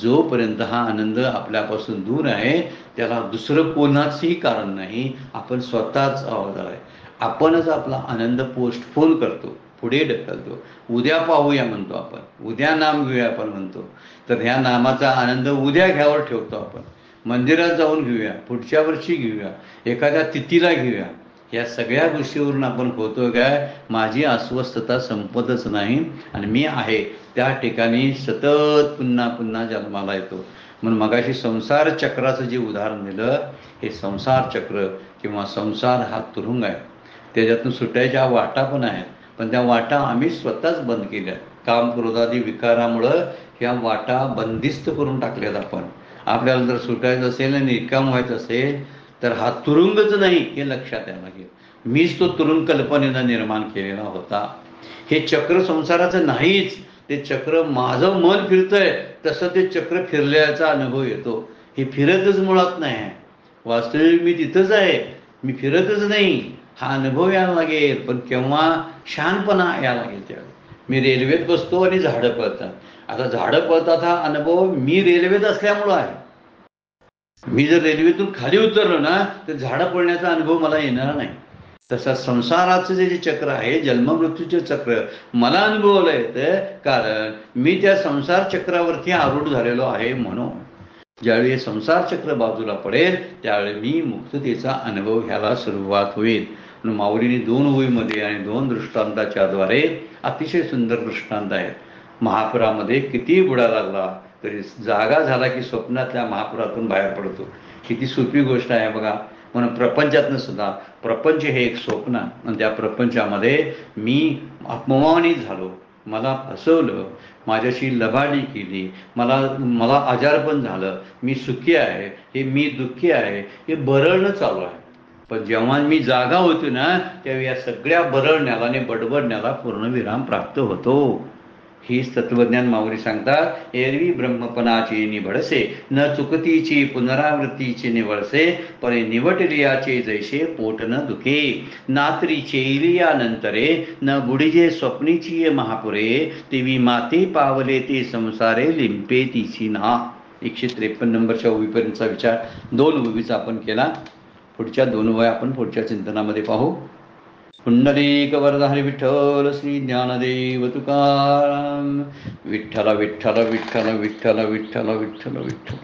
जोपर्यंत हा आनंद आपल्यापासून दूर आहे त्याला दुसरं कोणाचंही कारण नाही, आपण स्वतःच आवाज आहे. आपणच आपला आनंद पोस्टपोन करतो, पुढे ढकलतो. उद्या पाहूया म्हणतो आपण, उद्या नाम घेऊया आपण म्हणतो. तर ह्या नामाचा आनंद उद्या घ्यावर ठेवतो आपण. मंदिरात जाऊन घेऊया, पुढच्या वर्षी घेऊया, एखाद्या तिथीला घेऊया. या सगळ्या गोष्टीवरून आपण होतो काय, माझी अस्वस्थता संपतच नाही आणि मी आहे त्या ठिकाणी सतत पुन्हा पुन्हा जन्माला येतो. म्हणून मगाशी संसार चक्राचं जे उदाहरण दिलं, हे संसार चक्र किंवा संसार हा तुरुंग आहे. त्याच्यातून सुटायच्या वाटा पण आहेत, पण त्या वाटा आम्ही स्वतःच बंद केल्या. काम क्रोधादी विकारामुळं ह्या वाटा बंदिस्त करून टाकल्यात आपण. आपल्याला जर सुटायचं असेल आणि निकाम व्हायचं असेल तर हा तुरुंगच नाही हे लक्षात यायला लागेल. मीच तो तुरुंग कल्पनेनं निर्माण केलेला होता. हे चक्र संसाराचं नाहीच, ते चक्र माझं मन फिरतंय तसं ते चक्र फिरल्याचा अनुभव येतो. हे फिरतच मुळात नाही आहे. वास्तविक मी तिथंच आहे, मी फिरतच नाही, हा अनुभव यायला लागेल. पण केव्हा? शहाणपणा यायला लागेल त्यावेळी. मी रेल्वेत बसतो आणि झाडं पळतात. आता झाडं पळतात हा अनुभव मी रेल्वेत असल्यामुळं आहे. मी जर रेल्वेतून खाली उतरलो ना तर झाडं पडण्याचा अनुभव मला येणार नाही. तसा संसाराचं जे चक्र आहे, जन्ममृत्यूचे चक्र मला अनुभवलं येतं, कारण मी त्या संसार चक्रावरती आरूढ झालेलो आहे. म्हणून ज्यावेळी संसार चक्र बाजूला पडेल त्यावेळी मी मुक्ततेचा अनुभव घ्यायला सुरुवात होईल. माऊलीने 2 ओळीमध्ये आणि 2 दृष्टांताच्या द्वारे अतिशय सुंदर दृष्टांत आहेत. महापुरामध्ये किती बुडा लागला तरी जागा झाला की स्वप्नातल्या महापुरातून बाहेर पडतो. किती सोपी गोष्ट आहे बघा. म्हणून प्रपंचातनं सुद्धा प्रपंच हे एक स्वप्न आणि त्या प्रपंचामध्ये मी अपमानित झालो, मला फसवलं, माझ्याशी लबाडी केली, मला आजारपण झालं, मी सुखी आहे, हे मी दुःखी आहे, हे बरळणं चालू आहे. पण जेव्हा मी जागा होतो ना तेव्हा या सगळ्या बरळण्याला आणि बडबडण्याला पूर्णविराम प्राप्त होतो. हीच तत्वज्ञान माऊली सांगतात. एरवी ब्रह्मपणाची निवडसे न चुकतीची पुनरावृत्तीची निवडसे, परे निवटलियाचे जैसे पोट न दुखे, नात्री चेलिया नंतरे न बुडिजे स्वप्नीची महापुरे, तेवी माते पावले ते संसारे लिंपे तिची ना. 153 नंबरच्या ओवीपर्यंतचा विचार 2 ओवीचा आपण केला. पुढच्या 2 ओव्या आपण पुढच्या चिंतनामध्ये पाहू. पुंडलिक वरदाहरी विठ्ठल श्री ज्ञानदेव तुकाराम. विठ्ठल विठ्ठल विठ्ठल विठ्ठल विठ्ठल विठ्ठल विठ्ठल.